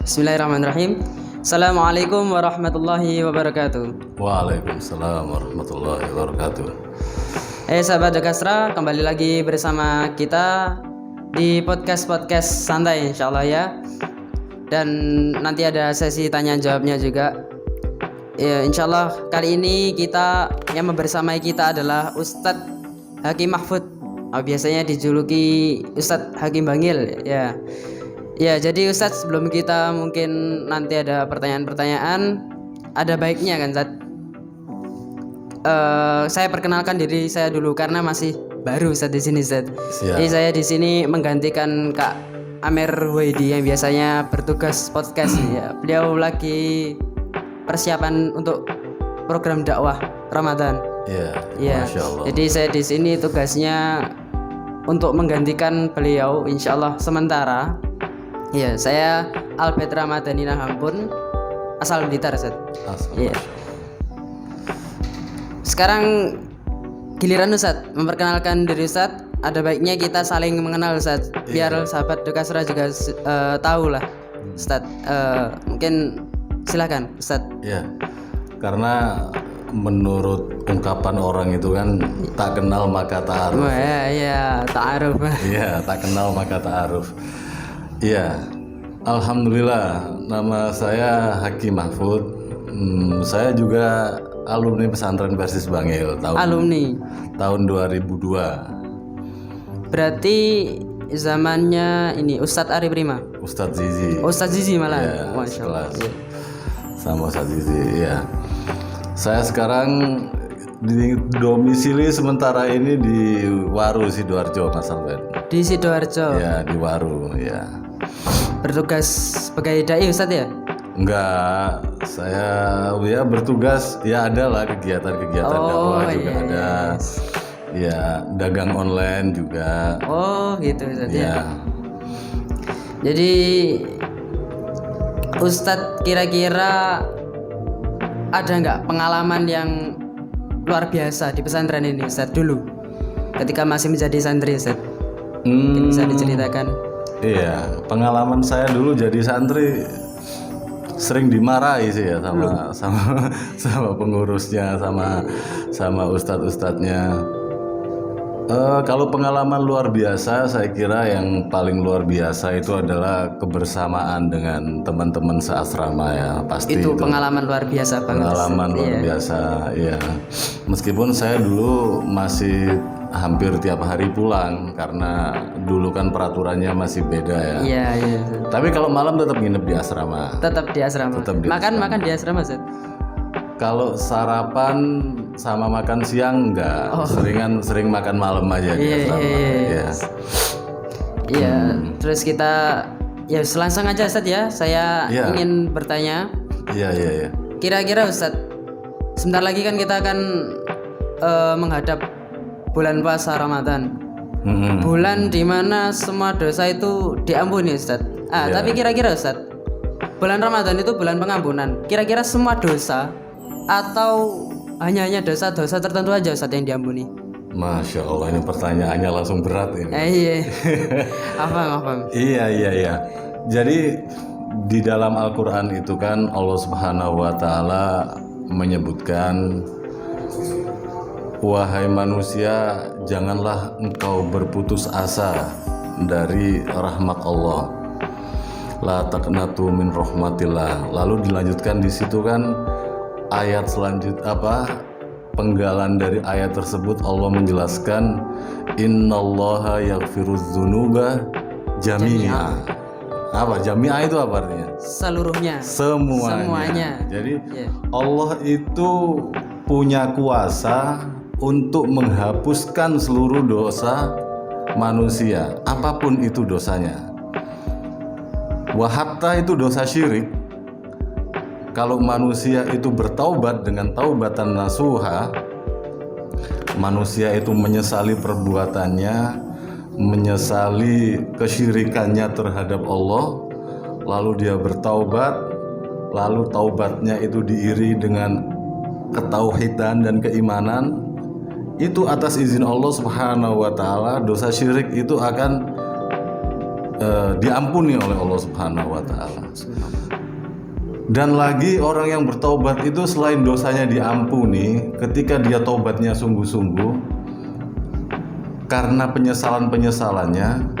Bismillahirrahmanirrahim. Assalamualaikum warahmatullahi wabarakatuh. Waalaikumsalam warahmatullahi wabarakatuh. Sahabat Dekastra, kembali lagi bersama kita di podcast santai insyaallah ya. Dan nanti ada sesi tanya jawabnya juga. Ya, insyaallah kali ini yang membersamai kita adalah Ustadz Hakim Mahfud. Biasanya dijuluki Ustadz Hakim Bangil ya. Ya, jadi Ustadz, sebelum kita mungkin nanti ada pertanyaan-pertanyaan, ada baiknya kan Ustadz, saya perkenalkan diri saya dulu karena masih baru Ustadz di sini Ustadz. Jadi saya di sini menggantikan Kak Amir Waidi yang biasanya bertugas podcast ya. Beliau lagi persiapan untuk program dakwah Ramadan. Ya. Masya Allah. Jadi saya di sini tugasnya untuk menggantikan beliau insyaallah sementara. Ya, saya Albert Ramadhani Nahampun, asal Blitar, Ustaz. Iya. Sekarang giliran Ustaz memperkenalkan diri Ustaz. Ada baiknya kita saling mengenal Ustaz, biar sahabat Dekastra juga tahu lah Ustaz. Mungkin silakan Ustaz. Ya, karena menurut ungkapan orang itu kan tak kenal maka ta'aruf. Iya, ta'aruf. Iya, tak kenal maka ta'aruf. Iya, alhamdulillah, nama saya Hakim Mahfud. Saya juga alumni pesantren Persis Bangil tahun 2002. Berarti zamannya ini Ustadz Ari Prima. Ustadz Zizi. Ustadz Zizi malah. Ya, Masya Allah. sekelas. Sama Ustadz Zizi. Ya. Saya sekarang di domisili sementara ini di Waru Sidoarjo, Mas Albert. Di Sidoarjo. Ya, di Waru, ya. Bertugas sebagai dai Ustadz ya? Enggak, saya ya bertugas, ya ada lah kegiatan-kegiatan dakwah juga ada. Ya, dagang online juga. Oh, gitu Ustadz ya. Ya. Jadi Ustadz kira-kira ada nggak pengalaman yang luar biasa di pesantren ini Ustadz dulu ketika masih menjadi santri Ustadz? Mungkin bisa diceritakan. Iya, pengalaman saya dulu jadi santri sering dimarahi sih ya sama pengurusnya, sama ustadz-ustadznya. Kalau pengalaman luar biasa, saya kira yang paling luar biasa itu adalah kebersamaan dengan teman-teman seasrama ya, pasti itu pengalaman luar biasa banget. Pengalaman luar biasa, ya. Meskipun saya dulu masih hampir tiap hari pulang karena dulu kan peraturannya masih beda ya. Iya. Tapi kalau malam tetap nginep di asrama. Tetap di asrama. Makan di asrama Ustaz. Kalau sarapan sama makan siang enggak, sering makan malam aja di asrama. Iya. Terus kita ya langsung aja Ustaz ya. Saya ingin bertanya. Iya. Kira-kira Ustaz, sebentar lagi kan kita akan menghadap bulan puasa Ramadan. Bulan dimana semua dosa itu diampuni Ustaz. Tapi kira-kira Ustaz, bulan Ramadan itu bulan pengampunan. Kira-kira semua dosa atau hanya dosa-dosa tertentu aja Ustaz yang diampuni? Masya Allah, ini pertanyaannya langsung berat ini. Iya. Apa? Iya. Jadi di dalam Al-Quran itu kan Allah Subhanahu Wa Taala menyebutkan, wahai manusia, janganlah engkau berputus asa dari rahmat Allah. La taqnatu min rahmatillah. Lalu dilanjutkan di situ kan ayat penggalan dari ayat tersebut Allah menjelaskan, innallaha yaghfirudz dzunuba jami'a. Apa jami'a itu apa artinya? Semuanya. Jadi Allah itu punya kuasa untuk menghapuskan seluruh dosa manusia, apapun itu dosanya. Wahatta itu dosa syirik. Kalau manusia itu bertaubat dengan taubatan nasuha, manusia itu menyesali perbuatannya, menyesali kesyirikannya terhadap Allah, lalu dia bertaubat, lalu taubatnya itu diiri dengan ketauhidan dan keimanan, itu atas izin Allah Subhanahu wa Ta'ala dosa syirik itu akan diampuni oleh Allah Subhanahu wa taala. Dan lagi orang yang bertaubat itu selain dosanya diampuni ketika dia taubatnya sungguh-sungguh karena penyesalan-penyesalannya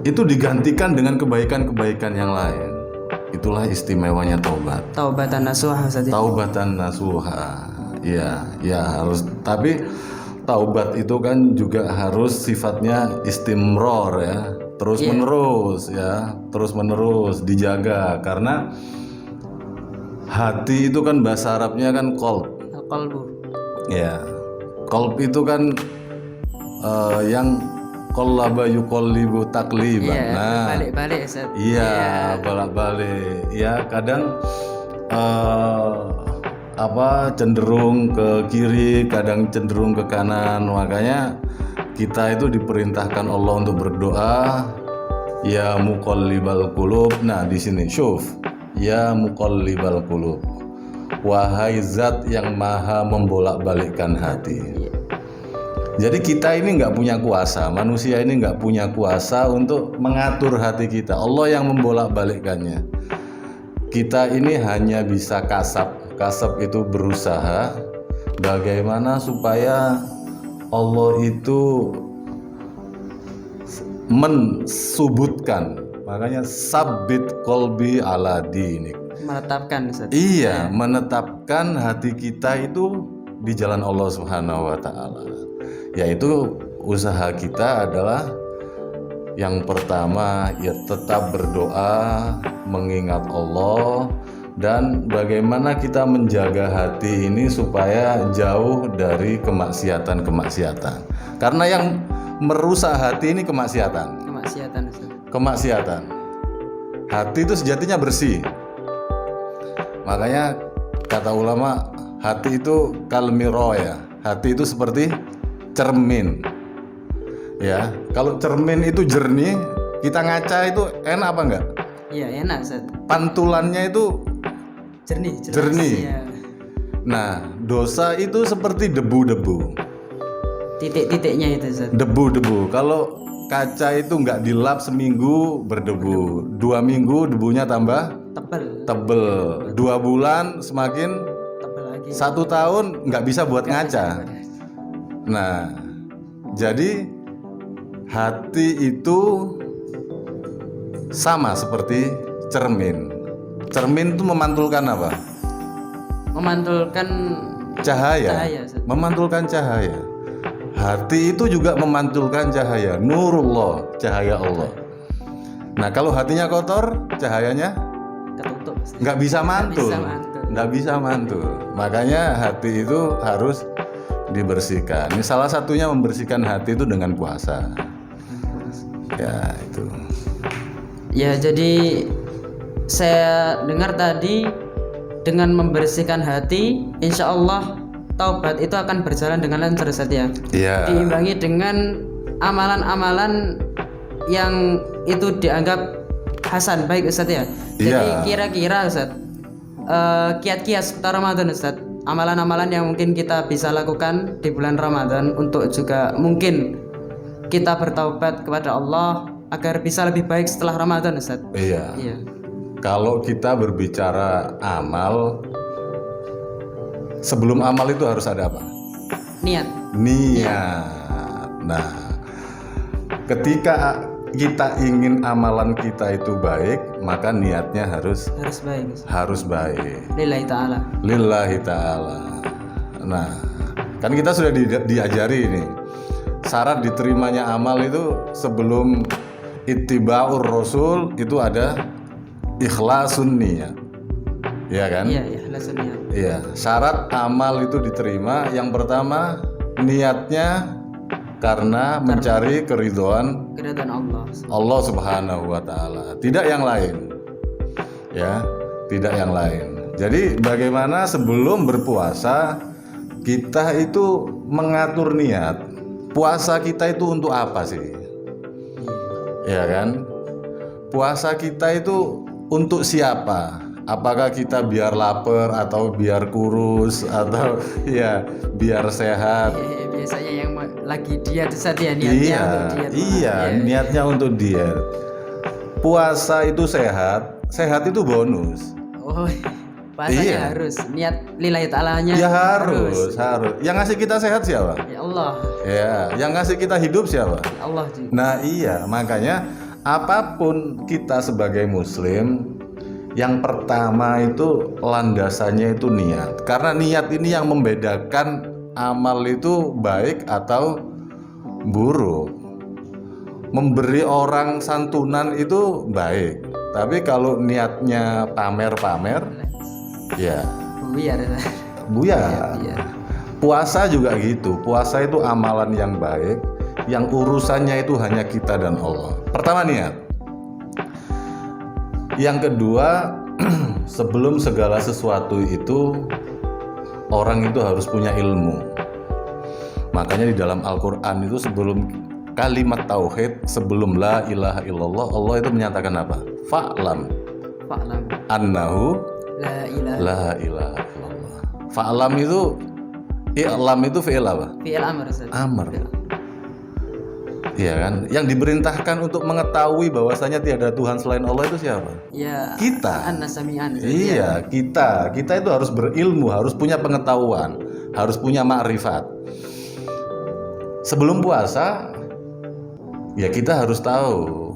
itu digantikan dengan kebaikan-kebaikan yang lain. Itulah istimewanya taubat. Taubatan nasuha Ustaz. Taubatan nasuha. Iya, ya harus. Tapi taubat itu kan juga harus sifatnya istimror ya, terus menerus ya, terus menerus dijaga karena hati itu kan bahasa Arabnya kan qalb. Qalbu. Ya, qalb itu kan yang qallaba yuqallibu taqliban. Iya, Nah, balik-balik Ustaz. iya, bolak-balik. Ya, kadang cenderung ke kiri, kadang cenderung ke kanan. Makanya kita itu diperintahkan Allah untuk berdoa, ya muqallibal qulub. Nah, di sini syuf, ya muqallibal qulub. Wahai zat yang maha membolak-balikkan hati. Jadi kita ini nggak punya kuasa, manusia ini nggak punya kuasa untuk mengatur hati kita. Allah yang membolak-balikkannya. Kita ini hanya bisa kasab. Kasab itu berusaha bagaimana supaya Allah itu mensubutkan. Makanya sabit kolbi ala dinik. Menetapkan Ustaz. Iya, menetapkan hati kita itu di jalan Allah Subhanahu wa taala. Yaitu usaha kita adalah yang pertama ya tetap berdoa, mengingat Allah, dan bagaimana kita menjaga hati ini supaya jauh dari kemaksiatan-kemaksiatan. Karena yang merusak hati ini kemaksiatan. Kemaksiatan Ustaz. Kemaksiatan. Hati itu sejatinya bersih. Makanya kata ulama, hati itu kalmiro ya. Hati itu seperti cermin. Ya, kalau cermin itu jernih, kita ngaca itu enak apa enggak? Iya, enak Ustaz. Pantulannya itu Jernih, jelas. jernih. Iya. Nah, dosa itu seperti debu-debu. Titik-titiknya itu Ustaz. Debu-debu. Kalau kaca itu nggak dilap seminggu berdebu, 2 minggu debunya tambah tebel, 2 bulan semakin tebel lagi. 1 tahun nggak bisa buat ngaca. Nah, jadi hati itu sama seperti cermin. Cermin itu memantulkan apa? Memantulkan Cahaya. Ustaz. Memantulkan cahaya. Hati itu juga memantulkan cahaya. Nurullah, cahaya Allah. Nah, kalau hatinya kotor, cahayanya Ketutup Ustaz. nggak bisa mantul. Nggak bisa mantul. Makanya hati itu harus dibersihkan. Ini salah satunya membersihkan hati itu dengan puasa. Ya, itu. Ya, jadi saya dengar tadi dengan membersihkan hati, insya Allah taubat itu akan berjalan dengan lancar Ustaz ya. Iya. Diimbangi dengan amalan-amalan yang itu dianggap hasan, baik Ustaz ya. Jadi Iya. kira-kira Ustaz, kiat-kiat seputar Ramadan Ustaz, amalan-amalan yang mungkin kita bisa lakukan di bulan Ramadan untuk juga mungkin kita bertaubat kepada Allah agar bisa lebih baik setelah Ramadan Ustaz. Iya. Iya. Kalau kita berbicara amal, sebelum amal itu harus ada apa? Niat. Niat. Nah, ketika kita ingin amalan kita itu baik, maka niatnya harus Baik Ustaz. harus baik. Lillahi ta'ala. Lillahi ta'ala. Nah, kan kita sudah diajari ini. Syarat diterimanya amal itu sebelum ittiba'ur rasul itu ada ikhlasun niyat. Iya kan? Iya, langsung niat. Iya, syarat amal itu diterima yang pertama niatnya karena mencari keridhaan Keridhaan Allah. Allah Subhanahu wa taala, tidak yang lain. Ya, tidak yang lain. Jadi bagaimana sebelum berpuasa kita itu mengatur niat. Puasa kita itu untuk apa sih? Ya kan? Puasa kita itu untuk siapa? Apakah kita biar lapar atau biar kurus atau ya biar sehat? Biasanya yang lagi diet Ustaz ya, niatnya Iya, untuk diet. iya, niatnya untuk diet. puasa itu sehat, sehat itu bonus. Oh, puasanya Iya. harus niat lillahi ta'alanya. Ya harus. Yang ngasih kita sehat siapa? Ya Allah, Ya, yang ngasih kita hidup siapa? ya Allah juga. Nah iya, makanya apapun kita sebagai muslim, yang pertama itu landasannya itu niat. Karena niat ini yang membedakan amal itu baik atau buruk. Memberi orang santunan itu baik, tapi kalau niatnya pamer-pamer, ya Biar. buyar. Iya. Puasa juga gitu. Puasa itu amalan yang baik, yang urusannya itu hanya kita dan Allah. Pertama niat. Yang kedua, sebelum segala sesuatu itu orang itu harus punya ilmu. Makanya di dalam Al-Qur'an itu sebelum kalimat tauhid, sebelum la ilaha illallah, Allah itu menyatakan apa? Fa'lam Fa'lam annahu la ilaha la ilaha illallah. Fa'lam itu i'lam itu fi'il apa? fi'il amr. Ustaz. Amr. Iya kan? Yang diperintahkan untuk mengetahui bahwasanya tiada Tuhan selain Allah itu siapa? Ya. Kita. An-nasami'an. Iya, kita itu harus berilmu, harus punya pengetahuan, harus punya makrifat. Sebelum puasa, ya kita harus tahu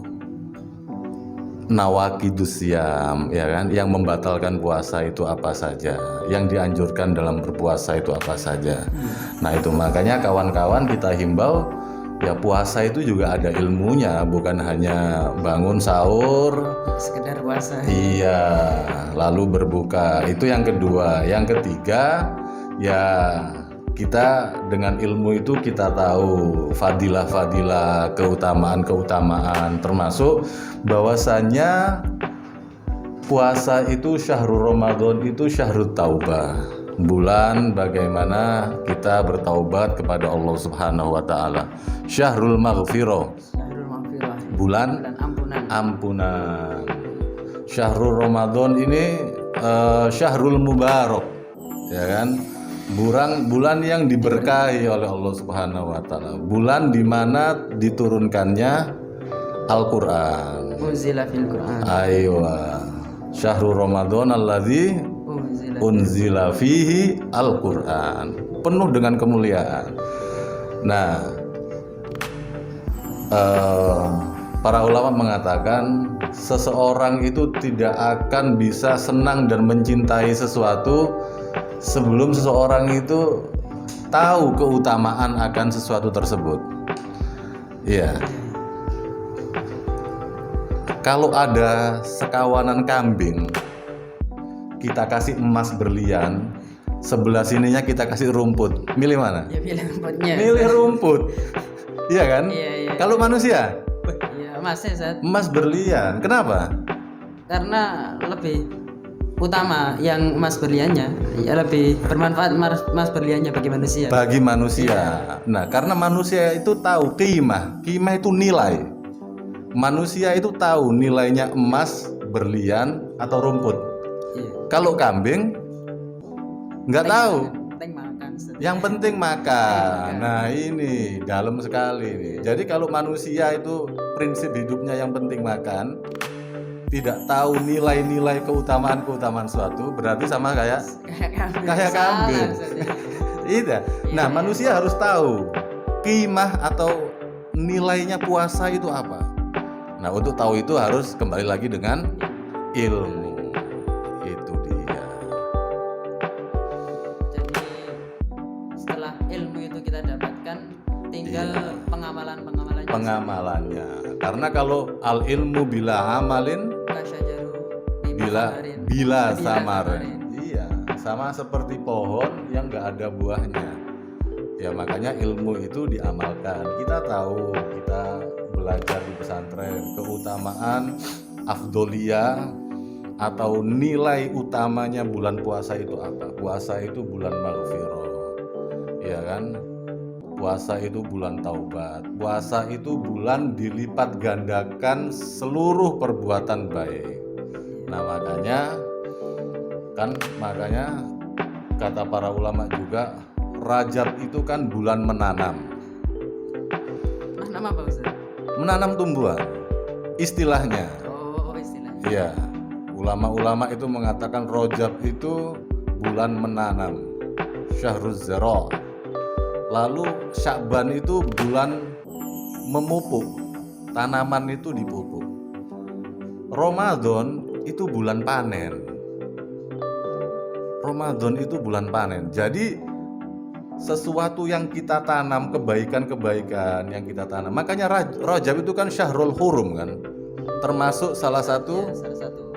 nawaqidus syam, ya kan? Yang membatalkan puasa itu apa saja, yang dianjurkan dalam berpuasa itu apa saja. Nah, itu makanya kawan-kawan kita himbau, ya puasa itu juga ada ilmunya, bukan hanya bangun sahur, Sekedar puasa. iya, lalu berbuka. Itu yang kedua. Yang ketiga, ya kita dengan ilmu itu kita tahu fadilah-fadilah, keutamaan-keutamaan, termasuk bahwasannya puasa itu syahrul Ramadan itu syahrul taubah. Bulan bagaimana kita bertaubat kepada Allah Subhanahu wa taala. Syahrul maghfirah. Syahrul maghfirah. Bulan Bulan ampunan. ampunan. Syahrul Ramadan ini syahrul mubarak, ya kan? Bulan yang diberkahi oleh Allah Subhanahu wa taala. Bulan di mana diturunkannya Al-Qur'an. Unzila fil Qur'an. Aywa. Syahrul Ramadan alladzi Unzila. unzila fihi Al-Qur'an. Penuh dengan kemuliaan. Nah, para ulama mengatakan seseorang itu tidak akan bisa senang dan mencintai sesuatu sebelum seseorang itu tahu keutamaan akan sesuatu tersebut. Iya. Kalau ada sekawanan kambing, kita kasih emas berlian, sebelah sininya kita kasih rumput. Milih mana? Ya pilih rumputnya. Milih rumput. Iya kan? Iya. Kalau manusia, Iya, masih Ustaz. emas berlian. Kenapa? Karena lebih utama yang emas berliannya, ya lebih bermanfaat emas berliannya bagi manusia. Bagi manusia. Nah, karena manusia itu tahu qimah. Qimah itu nilai. Manusia itu tahu nilainya emas, berlian, atau rumput. Iya. Kalau kambing nggak tahu. Penting makan. Ustaz. Yang penting makan. Nah, ini dalam sekali nih. Jadi kalau manusia itu prinsip hidupnya yang penting makan, tidak tahu nilai-nilai keutamaan suatu, berarti sama kayak Kayak kambing. Iya. Nah, manusia harus tahu qimah atau nilainya puasa itu apa. Nah, untuk tahu itu harus kembali lagi dengan ilmu. Itu dia. Jadi setelah ilmu itu kita dapatkan, tinggal pengamalan-pengamalannya. Pengamalannya. Karena kalau al ilmu bila amalin Kasyajaru bila samarin. Iya, sama seperti pohon yang nggak ada buahnya. Ya makanya ilmu itu diamalkan. Kita tahu, kita belajar di pesantren keutamaan afdoliyah atau nilai utamanya bulan puasa itu apa? Puasa itu bulan maghfirah. Ya kan? Puasa itu bulan taubat. Puasa itu bulan dilipat gandakan seluruh perbuatan baik. Nah, makanya kata para ulama juga Rajab itu kan bulan menanam. Nama apa Ustaz? Menanam tumbuhan. Istilahnya. Oh, Iya, ulama-ulama itu mengatakan Rajab itu bulan menanam, Syahruz Zara'. Lalu Sya'ban itu bulan memupuk, tanaman itu dipupuk. Ramadan itu bulan panen. Ramadan itu bulan panen. Jadi sesuatu yang kita tanam, kebaikan-kebaikan yang kita tanam. Makanya Rajab itu kan Syahrul Hurum kan. Termasuk salah satu Salah satu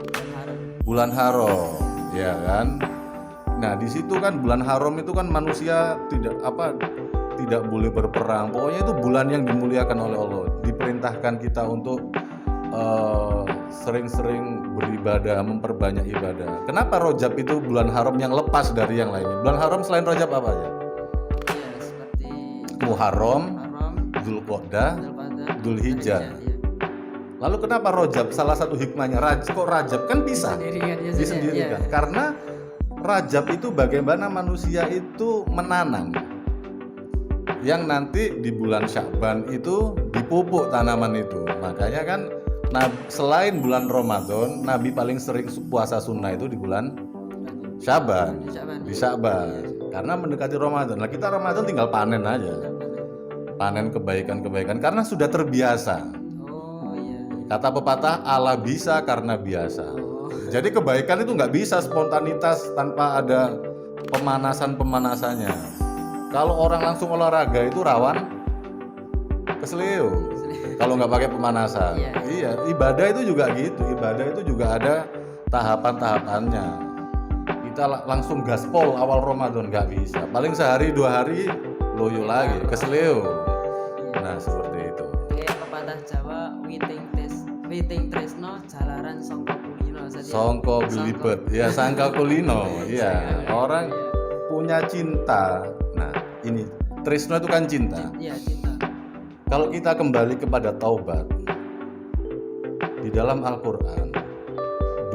bulan haram, ya kan? Nah, di situ kan bulan haram itu kan manusia tidak boleh berperang. Pokoknya itu bulan yang dimuliakan oleh Allah. Diperintahkan kita untuk sering-sering beribadah, memperbanyak ibadah. Kenapa Rajab itu bulan haram yang lepas dari yang lainnya? Bulan haram selain Rajab apa ya? ya seperti Muharram, Haram, Dzulqa'dah, Dzulqa'dah, Dzulhijjah. ya. Lalu kenapa Rajab? Salah satu hikmahnya kok Rajab kan bisa disendirikan. Karena Rajab itu bagaimana manusia itu menanam, yang nanti di bulan Sya'ban itu dipupuk tanaman itu. Makanya kan selain bulan Ramadan, Nabi paling sering puasa sunnah itu di bulan Sya'ban, di Sya'ban. Karena mendekati Ramadan. Nah, kita Ramadan tinggal panen aja, panen kebaikan-kebaikan karena sudah terbiasa. Oh iya. Kata pepatah, Allah bisa karena biasa. Jadi kebaikan itu nggak bisa spontanitas tanpa ada pemanasannya. Kalau orang langsung olahraga itu rawan keseleo. Kalau nggak pakai pemanasan. Iya, ibadah itu juga gitu. Ibadah itu juga ada tahapan-tahapannya. Kita langsung gaspol awal Ramadan nggak bisa. Paling sehari 2 hari loyo lagi, keseleo. Nah seperti itu. Kayak pepatah Jawa, witing tresno jalaran songko kulino. Songko belibet, ya sangka kulino. Iya, orang punya cinta. Nah ini tresno itu kan cinta. Iya, cinta. Kalau kita kembali kepada taubat, di dalam Al-Quran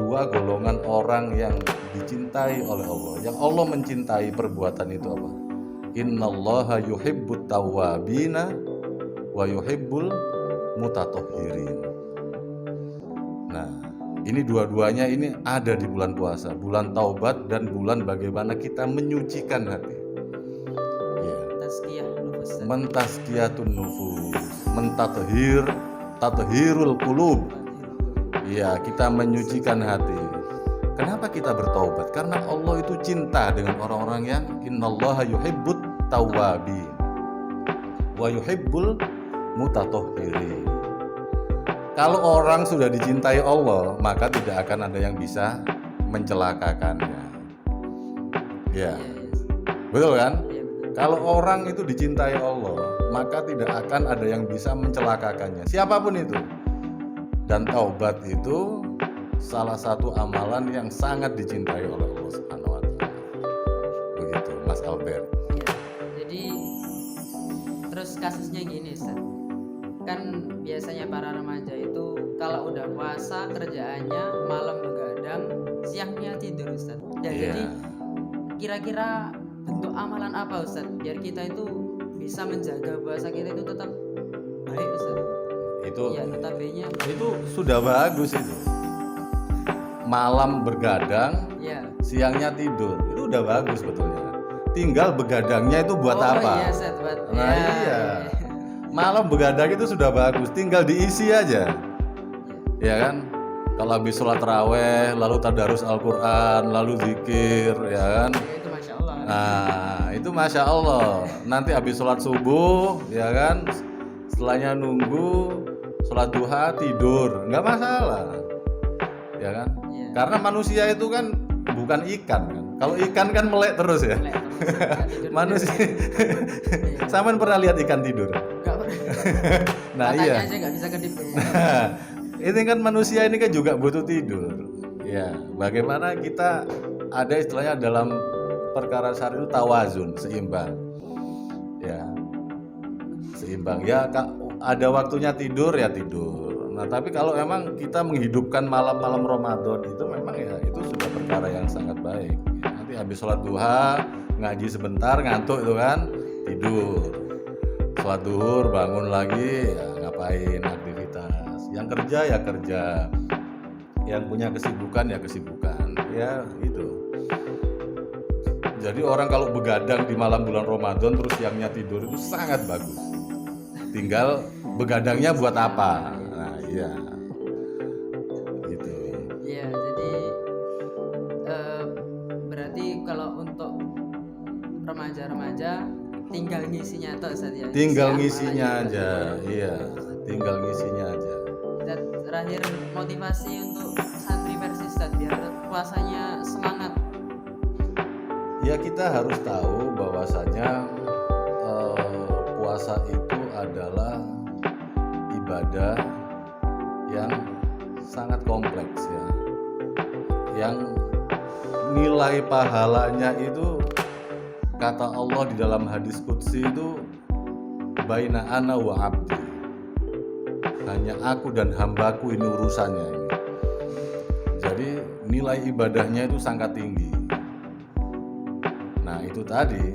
2 golongan orang yang dicintai oleh Allah, yang Allah mencintai perbuatan itu apa? Innallaha yuhibbut tawwabina wa yuhibbul mutatahhirin. Nah, ini dua-duanya ini ada di bulan puasa, bulan taubat dan bulan bagaimana kita menyucikan hati. Ya. Tazkiyah nufus. Mentazkiyatun nufus, tathhirul qulub. Iya, kita menyucikan hati. Kenapa kita bertaubat? Karena Allah itu cinta dengan orang-orang yang innallaha yuhibbut tawwabin wa yuhibbul mutatahhirin. Kalau orang sudah dicintai Allah, maka tidak akan ada yang bisa mencelakakannya. Ya. Betul kan? Kalau orang itu dicintai Allah, maka tidak akan ada yang bisa mencelakakannya, siapapun itu. Dan taubat itu salah satu amalan yang sangat dicintai oleh Allah Subhanahu wa taala. Begitu, Mas Albert. Ya. Jadi terus kasusnya gini, Ustaz. Kan biasanya para remaja itu kalau udah puasa kerjaannya malam begadang, siangnya tidur, Ustaz. Dan jadi kira-kira bentuk amalan apa, Ustaz, biar kita itu bisa menjaga puasa kita itu tetap baik, Ustaz? Itu ya, notabene itu sudah bagus itu. Malam begadang, siangnya tidur. Itu udah bagus betulnya. Tinggal begadangnya itu buat apa? Iya, Ustaz, nah, iya. Malam begadang itu sudah bagus, tinggal diisi aja. Ya kan? Kalau habis sholat taraweh, lalu tadarus Al-Quran, lalu zikir, ya kan? Itu Masya Allah. Nah, itu Masya Allah. Nanti habis sholat subuh, ya kan? Setelahnya nunggu sholat duha, tidur, nggak masalah, ya kan? Karena manusia itu kan bukan ikan kan? Kalau ikan kan melek terus ya. Manusia. Saman pernah lihat ikan tidur? Nggak pernah. Nah Matanya iya. aja nggak bisa kedip. Ini kan manusia ini kan juga butuh tidur. Ya, bagaimana kita ada istilahnya dalam perkara syar'i itu tawazun, seimbang. Ya, seimbang. Ya, ada waktunya tidur ya tidur. Nah, tapi kalau emang kita menghidupkan malam-malam Ramadan itu memang ya itu sudah perkara yang sangat baik. Ya, nanti habis sholat duha ngaji sebentar ngantuk itu kan tidur. Sholat duhur bangun lagi ya ngapain aktivitas. Yang kerja ya kerja. yang punya kesibukan ya kesibukan. Ya itu. Jadi orang kalau begadang di malam bulan Ramadan terus siangnya tidur itu sangat bagus. Tinggal begadangnya buat apa? Nah, iya. Gitu. Iya, jadi berarti kalau untuk remaja-remaja tinggal ngisinya atau saja. Tinggal ngisinya aja. Iya, tinggal ngisinya aja. Dan terakhir motivasi untuk santri versi Ustaz biar puasanya semangat. Ya kita harus tahu bahwasanya puasa itu adalah ibadah yang sangat kompleks ya. Yang nilai pahalanya itu kata Allah di dalam hadis qudsi itu baina ana wa abdi. Hanya aku dan hambaku ini urusannya ini. Jadi nilai ibadahnya itu sangat tinggi. Nah itu tadi,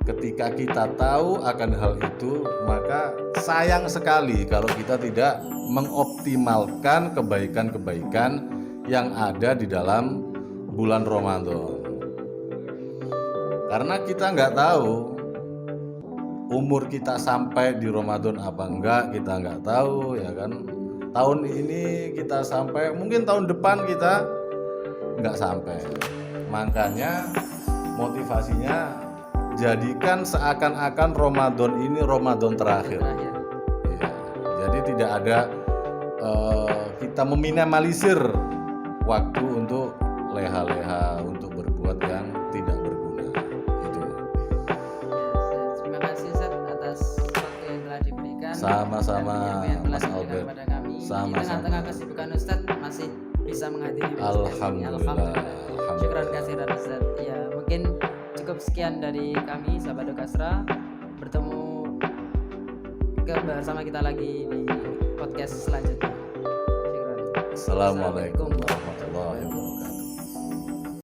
ketika kita tahu akan hal itu, maka sayang sekali kalau kita tidak mengoptimalkan kebaikan-kebaikan yang ada di dalam bulan Ramadan. Karena kita nggak tahu umur kita sampai di Ramadan apa enggak, kita nggak tahu ya kan. Tahun ini kita sampai, mungkin tahun depan kita nggak sampai. Makanya motivasinya jadikan seakan-akan Ramadan ini Ramadan terakhir. Ya, jadi tidak ada kita meminimalisir waktu untuk leha-leha, untuk berbuat yang tidak berguna. Itu. Terima kasih Ustaz atas waktu yang telah diberikan. Sama-sama, dan yang telah Mas diberikan Albert. kepada kami. Sama-sama. Di tengah-tengah kesibukan Ustaz masih bisa menghadiri podcast ini. Alhamdulillah. Syukran kasiran Ustaz. Ya, mungkin cukup sekian dari kami sahabat Dokasra. Bertemu bersama kita lagi di podcast selanjutnya. Syukran. Assalamualaikum warahmatullahi